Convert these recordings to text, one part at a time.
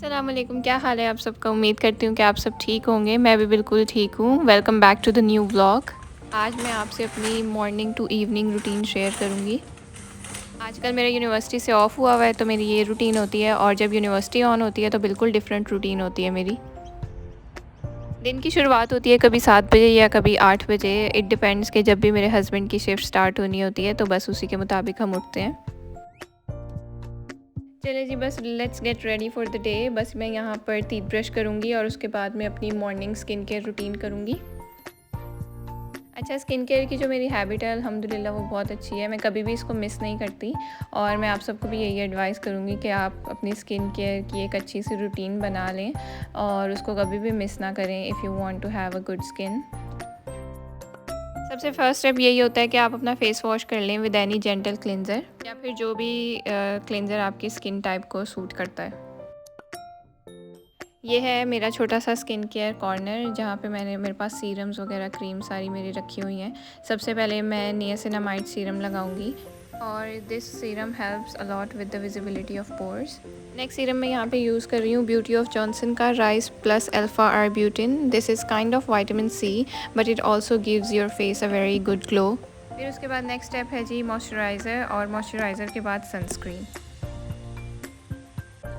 अस्सलाम वालेकुम, क्या हाल है आप सबका। उम्मीद करती हूँ कि आप सब ठीक होंगे। मैं भी बिल्कुल ठीक हूँ। Welcome back to the new vlog. आज मैं आपसे अपनी morning to evening routine share करूँगी। आजकल मेरा यूनिवर्सिटी से ऑफ़ हुआ है तो मेरी ये रूटीन होती है, और जब यूनिवर्सिटी ऑन होती है तो बिल्कुल डिफरेंट रूटीन होती है मेरी। दिन की शुरुआत होती है कभी 7 बजे या कभी 8 बजे, इट डिपेंड्स कि जब भी मेरे हस्बैंड की शिफ्ट स्टार्ट होनी होती है तो बस उसी के मुताबिक हम उठते हैं। चलिए जी, बस let's get ready for the day. बस मैं यहाँ पर टीथ ब्रश करूँगी और उसके बाद मैं अपनी मॉर्निंग स्किन केयर रूटीन करूँगी। अच्छा, स्किन केयर की जो मेरी हैबिट है अल्हम्दुलिल्लाह वो बहुत अच्छी है। मैं कभी भी इसको मिस नहीं करती, और मैं आप सबको भी यही एडवाइस करूँगी कि आप अपनी स्किन केयर की एक अच्छी सी रूटीन बना लें और उसको कभी भी मिस ना करें if you want to have a good skin. सबसे फर्स्ट स्टेप यही होता है कि आप अपना फेस वॉश कर लें विद एनी जेंटल क्लिनज़र, या फिर जो भी क्लिनज़र आपकी स्किन टाइप को सूट करता है। ये है मेरा छोटा सा स्किन केयर कॉर्नर, जहाँ पे मेरे पास सीरम्स वगैरह क्रीम सारी मेरी रखी हुई हैं। सबसे पहले मैं नियासिनामाइड सीरम लगाऊंगी, और this serum helps a lot with the visibility of pores. Next serum मैं यहाँ पे यूज़ कर रही हूँ ब्यूटी ऑफ जॉनसन का rice plus alpha arbutin. This is kind of vitamin C, but it also gives your face a very good glow. फिर उसके बाद नेक्स्ट स्टेप है जी मॉइस्चराइज़र, और मॉइस्चराइज़र के बाद सनस्क्रीन।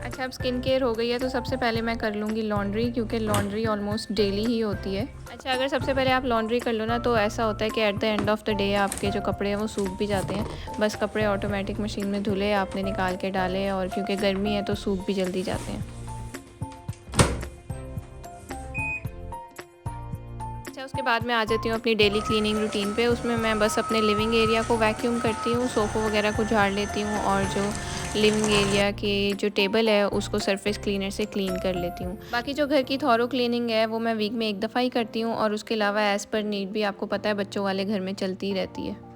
अच्छा, अब स्किन केयर हो गई है तो सबसे पहले मैं कर लूँगी लॉन्ड्री, क्योंकि लॉन्ड्री ऑलमोस्ट डेली ही होती है। अच्छा, अगर सबसे पहले आप लॉन्ड्री कर लो ना तो ऐसा होता है कि at the end of the day आपके जो कपड़े हैं वो सूख भी जाते हैं। बस कपड़े ऑटोमेटिक मशीन में धुले, आपने निकाल के डाले, और क्योंकि गर्मी है तो सूख भी जल्दी जाते हैं। अच्छा, उसके बाद मैं आ जाती हूँ अपनी डेली क्लीनिंग रूटीन पे। उसमें मैं बस अपने लिविंग एरिया को वैक्यूम करती हूँ, सोफ़ों वगैरह को झाड़ लेती हूँ, और जो लिविंग एरिया के जो टेबल है उसको सरफेस क्लीनर से क्लीन कर लेती हूँ। बाकी जो घर की थॉरो क्लीनिंग है वो मैं वीक में एक दफ़ा ही करती हूँ, और उसके अलावा एज़ पर नीड भी आपको पता है बच्चों वाले घर में चलती ही रहती है।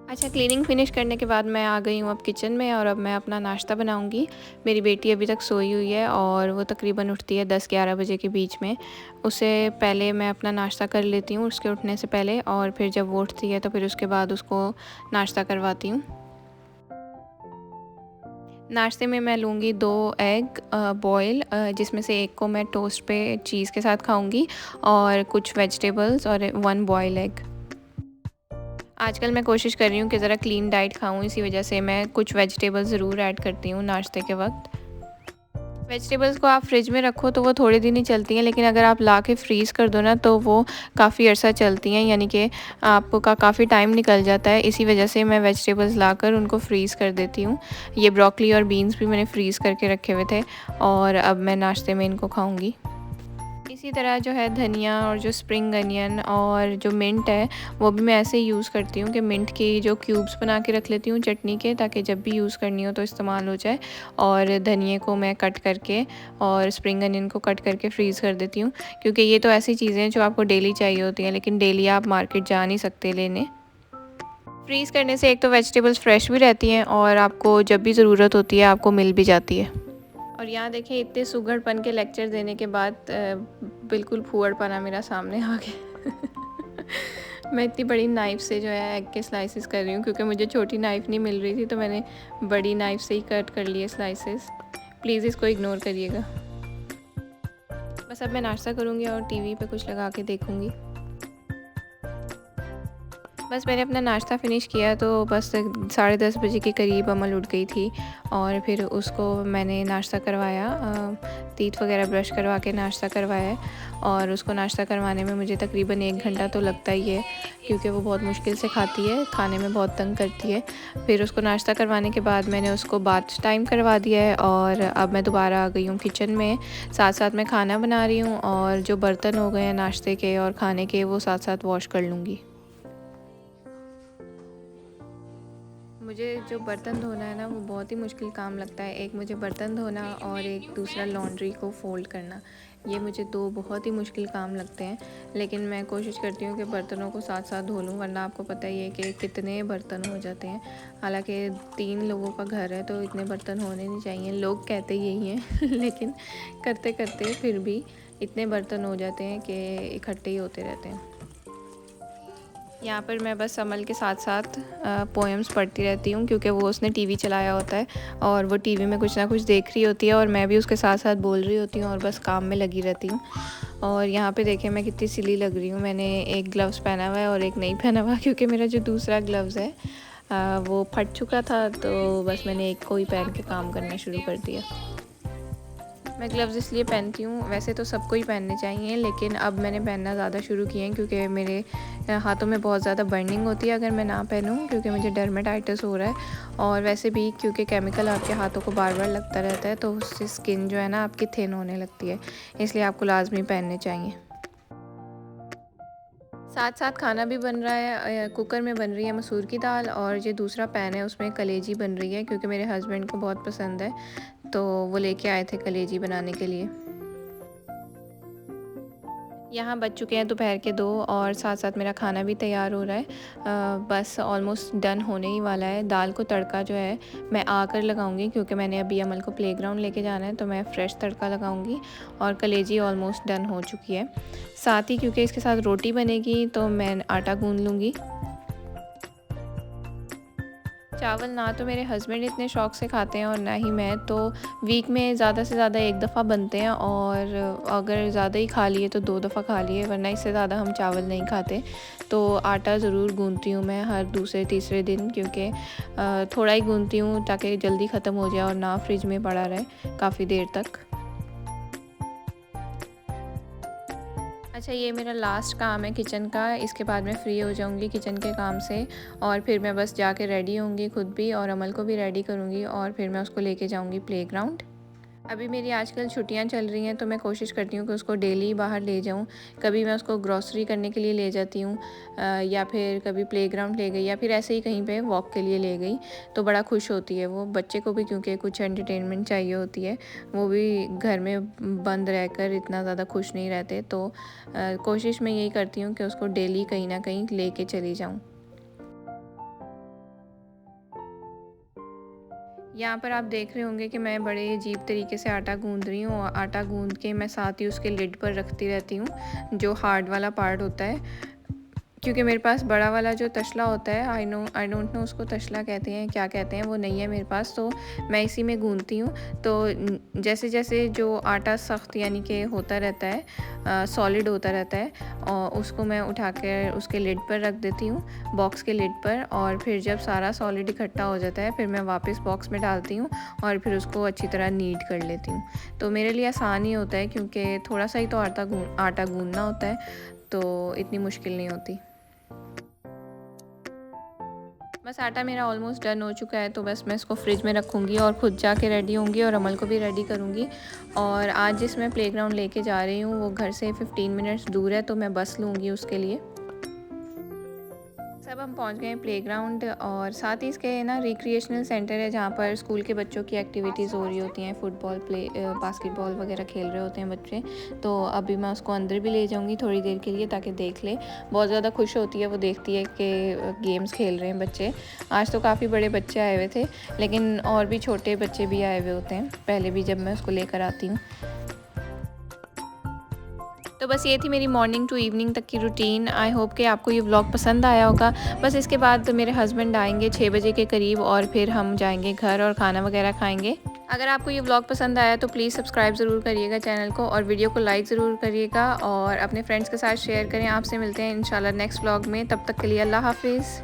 अच्छा, क्लीनिंग फिनिश करने के बाद मैं आ गई हूँ अब किचन में, और अब मैं अपना नाश्ता बनाऊँगी। मेरी बेटी अभी तक सोई हुई है और वो तकरीबन उठती है 10-11 बजे के बीच में। उससे पहले मैं अपना नाश्ता कर लेती हूँ उसके उठने से पहले, और फिर जब वो उठती है तो फिर उसके बाद उसको नाश्ता करवाती हूँ। नाश्ते में मैं लूँगी 2 एग बॉयल, जिसमें से एक को मैं टोस्ट पे चीज़ के साथ खाऊँगी, और कुछ वेजिटेबल्स और 1 बॉयल एग। आजकल मैं कोशिश कर रही हूँ कि ज़रा क्लीन डाइट खाऊँ, इसी वजह से मैं कुछ वेजिटेबल्स ज़रूर ऐड करती हूँ नाश्ते के वक्त। वेजिटेबल्स को आप फ्रिज में रखो तो वो थोड़े दिन ही चलती हैं, लेकिन अगर आप ला के फ्रीज़ कर दो ना तो वो काफ़ी अर्सा चलती हैं, यानी कि आपका काफ़ी टाइम निकल जाता है। इसी वजह से मैं वेजिटेबल्स लाकर उनको फ्रीज़ कर देती हूँ। ये ब्रोकली और बीन्स भी मैंने फ्रीज़ करके रखे हुए थे, और अब मैं नाश्ते में इनको खाऊँगी। इसी तरह जो है धनिया और जो स्प्रिंग अनियन और जो मिंट है वो भी मैं ऐसे ही यूज़ करती हूँ कि मिंट की जो क्यूब्स बना के रख लेती हूँ चटनी के, ताकि जब भी यूज़ करनी हो तो इस्तेमाल हो जाए। और धनिए को मैं कट करके और स्प्रिंग अनियन को कट करके फ्रीज़ कर देती हूँ, क्योंकि ये तो ऐसी चीज़ें हैं जो आपको डेली चाहिए होती हैं, लेकिन डेली आप मार्केट जा नहीं सकते लेने। फ्रीज़ करने से एक तो वेजिटेबल्स फ्रेश भी रहती हैं, और आपको जब भी ज़रूरत होती है आपको मिल भी जाती है। और यहाँ देखिए, इतने सुघड़पन के लेक्चर देने के बाद बिल्कुल फूहड़पना मेरा सामने आ गया। मैं इतनी बड़ी नाइफ़ से जो है एग के स्लाइसेस कर रही हूँ, क्योंकि मुझे छोटी नाइफ़ नहीं मिल रही थी तो मैंने बड़ी नाइफ़ से ही कट कर लिए स्लाइसेस। प्लीज़ इसको इग्नोर करिएगा। बस अब मैं नाश्ता करूँगी और टीवी पे कुछ लगा के देखूँगी। बस मैंने अपना नाश्ता फ़िनिश किया तो बस 10:30 बजे के करीब अमल उठ गई थी, और फिर उसको मैंने नाश्ता करवाया, टीथ वगैरह ब्रश करवा के नाश्ता करवाया। और उसको नाश्ता करवाने में मुझे तकरीबन 1 घंटा तो लगता ही है, क्योंकि वो बहुत मुश्किल से खाती है, खाने में बहुत तंग करती है। फिर उसको नाश्ता करवाने के बाद मैंने उसको बाथ टाइम करवा दिया है, और अब मैं दोबारा आ गई हूँ किचन में। साथ साथ मैं खाना बना रही हूँ, और जो बर्तन हो गए हैं नाश्ते के और खाने के वो साथ साथ वॉश कर लूँगी। मुझे जो बर्तन धोना है ना वो बहुत ही मुश्किल काम लगता है। एक मुझे बर्तन धोना और एक दूसरा लॉन्ड्री को फ़ोल्ड करना, ये मुझे 2 बहुत ही मुश्किल काम लगते हैं। लेकिन मैं कोशिश करती हूँ कि बर्तनों को साथ साथ धो लूँ, वरना आपको पता ही है कि कितने बर्तन हो जाते हैं। हालांकि 3 लोगों का घर है तो इतने बर्तन होने नहीं चाहिए, लोग कहते यही हैं लेकिन करते करते फिर भी इतने बर्तन हो जाते हैं कि इकट्ठे ही होते रहते हैं। यहाँ पर मैं बस अमल के साथ साथ पोएम्स पढ़ती रहती हूँ, क्योंकि वो उसने टीवी चलाया होता है और वो टीवी में कुछ ना कुछ देख रही होती है और मैं भी उसके साथ साथ बोल रही होती हूँ और बस काम में लगी रहती हूँ। और यहाँ पे देखें मैं कितनी सिली लग रही हूँ। मैंने एक ग्लव्स पहना हुआ है और एक नहीं पहना हुआ, क्योंकि मेरा जो दूसरा ग्लव्स है वो फट चुका था, तो बस मैंने एक को ही पहन के काम करना शुरू कर दिया। मैं ग्लव्स इसलिए पहनती हूँ, वैसे तो सबको ही पहनने चाहिए, लेकिन अब मैंने पहनना ज़्यादा शुरू किए हैं क्योंकि मेरे हाथों में बहुत ज़्यादा बर्निंग होती है अगर मैं ना पहनूँ, क्योंकि मुझे डर्मेटाइटिस हो रहा है। और वैसे भी क्योंकि केमिकल आपके हाथों को बार बार लगता रहता है, तो उससे स्किन जो है ना आपकी थिन होने लगती है, इसलिए आपको लाजमी पहनने चाहिए। साथ साथ खाना भी बन रहा है, कुकर में बन रही है मसूर की दाल, और ये दूसरा पैन है उसमें कलेजी बन रही है, क्योंकि मेरे हस्बैंड को बहुत पसंद है, तो वो लेके आए थे कलेजी बनाने के लिए। यहाँ बज चुके हैं दोपहर के 2 और साथ साथ मेरा खाना भी तैयार हो रहा है। बस ऑलमोस्ट डन होने ही वाला है। दाल को तड़का जो है मैं आकर लगाऊंगी, क्योंकि मैंने अभी अमल को प्लेग्राउंड लेके जाना है, तो मैं फ़्रेश तड़का लगाऊंगी। और कलेजी ऑलमोस्ट डन हो चुकी है। साथ ही क्योंकि इसके साथ रोटी बनेगी, तो मैं आटा गूंद लूँगी। चावल ना तो मेरे हस्बैंड इतने शौक़ से खाते हैं और ना ही मैं, तो वीक में ज़्यादा से ज़्यादा एक दफ़ा बनते हैं, और अगर ज़्यादा ही खा लिए तो 2 दफ़ा खा लिए, वरना इससे ज़्यादा हम चावल नहीं खाते। तो आटा ज़रूर गूंथती हूँ मैं हर दूसरे तीसरे दिन, क्योंकि थोड़ा ही गूंथती हूँ ताकि जल्दी ख़त्म हो जाए और ना फ्रिज में पड़ा रहे काफ़ी देर तक। अच्छा, ये मेरा लास्ट काम है किचन का, इसके बाद मैं फ़्री हो जाऊँगी किचन के काम से, और फिर मैं बस जाके रेडी होंगी खुद भी, और अमल को भी रेडी करूँगी, और फिर मैं उसको लेके जाऊँगी प्लेग्राउंड। अभी मेरी आजकल छुट्टियां चल रही हैं, तो मैं कोशिश करती हूँ कि उसको डेली बाहर ले जाऊँ। कभी मैं उसको ग्रॉसरी करने के लिए ले जाती हूँ, या फिर कभी प्लेग्राउंड ले गई, या फिर ऐसे ही कहीं पे वॉक के लिए ले गई, तो बड़ा खुश होती है वो। बच्चे को भी क्योंकि कुछ एंटरटेनमेंट चाहिए होती है, वो भी घर में बंद रहकर इतना ज़्यादा खुश नहीं रहते, तो कोशिश मैं यही करती हूँ कि उसको डेली कहीं ना कहीं ले कर चली जाऊँ। यहाँ पर आप देख रहे होंगे कि मैं बड़े अजीब तरीके से आटा गूंद रही हूँ, और आटा गूंद के मैं साथ ही उसके लिड पर रखती रहती हूँ, जो हार्ड वाला पार्ट होता है, क्योंकि मेरे पास बड़ा वाला जो तसला होता है, आई डोंट नो उसको तसला कहते हैं क्या कहते हैं, वो नहीं है मेरे पास, तो मैं इसी में गूंथती हूँ। तो जैसे जैसे जो आटा सख्त यानी कि होता रहता है, सॉलिड होता रहता है, और उसको मैं उठा कर उसके लिड पर रख देती हूँ, बॉक्स के लिड पर, और फिर जब सारा सॉलिड इकट्ठा हो जाता है, फिर मैं वापस बॉक्स में डालती हूँ और फिर उसको अच्छी तरह नीड कर लेती हूँ। तो मेरे लिए आसान ही होता है, क्योंकि थोड़ा सा ही तो आटा गूंदना होता है, तो इतनी मुश्किल नहीं होती। बस आटा मेरा ऑलमोस्ट डन हो चुका है, तो बस मैं इसको फ्रिज में रखूँगी और ख़ुद जाके रेडी होंगी, और अमल को भी रेडी करूँगी। और आज जिस मैं प्लेग्राउंड लेके जा रही हूँ वो घर से 15 मिनट्स दूर है, तो मैं बस लूँगी उसके लिए। सब हम पहुंच गए हैं प्लेग्राउंड, और साथ ही इसके ना रिक्रिएशनल सेंटर है, जहाँ पर स्कूल के बच्चों की एक्टिविटीज़ हो रही होती हैं, फुटबॉल बास्केटबॉल वगैरह खेल रहे होते हैं बच्चे। तो अभी मैं उसको अंदर भी ले जाऊंगी थोड़ी देर के लिए, ताकि देख ले। बहुत ज़्यादा खुश होती है वो, देखती है कि गेम्स खेल रहे हैं बच्चे। आज तो काफ़ी बड़े बच्चे आए हुए थे, लेकिन और भी छोटे बच्चे भी आए हुए होते हैं पहले भी, जब मैं उसको लेकर आती हूँ। तो बस ये थी मेरी मॉर्निंग टू इवनिंग तक की रूटीन। आई होप कि आपको ये व्लॉग पसंद आया होगा। बस इसके बाद मेरे हस्बैंड आएंगे 6 बजे के करीब, और फिर हम जाएंगे घर और खाना वगैरह खाएंगे। अगर आपको ये व्लॉग पसंद आया तो प्लीज़ सब्सक्राइब ज़रूर करिएगा चैनल को, और वीडियो को लाइक ज़रूर करिएगा, और अपने फ्रेंड्स के साथ शेयर करें। आपसे मिलते हैं इंशाल्लाह नेक्स्ट व्लॉग में, तब तक के लिए अल्लाह हाफिज़।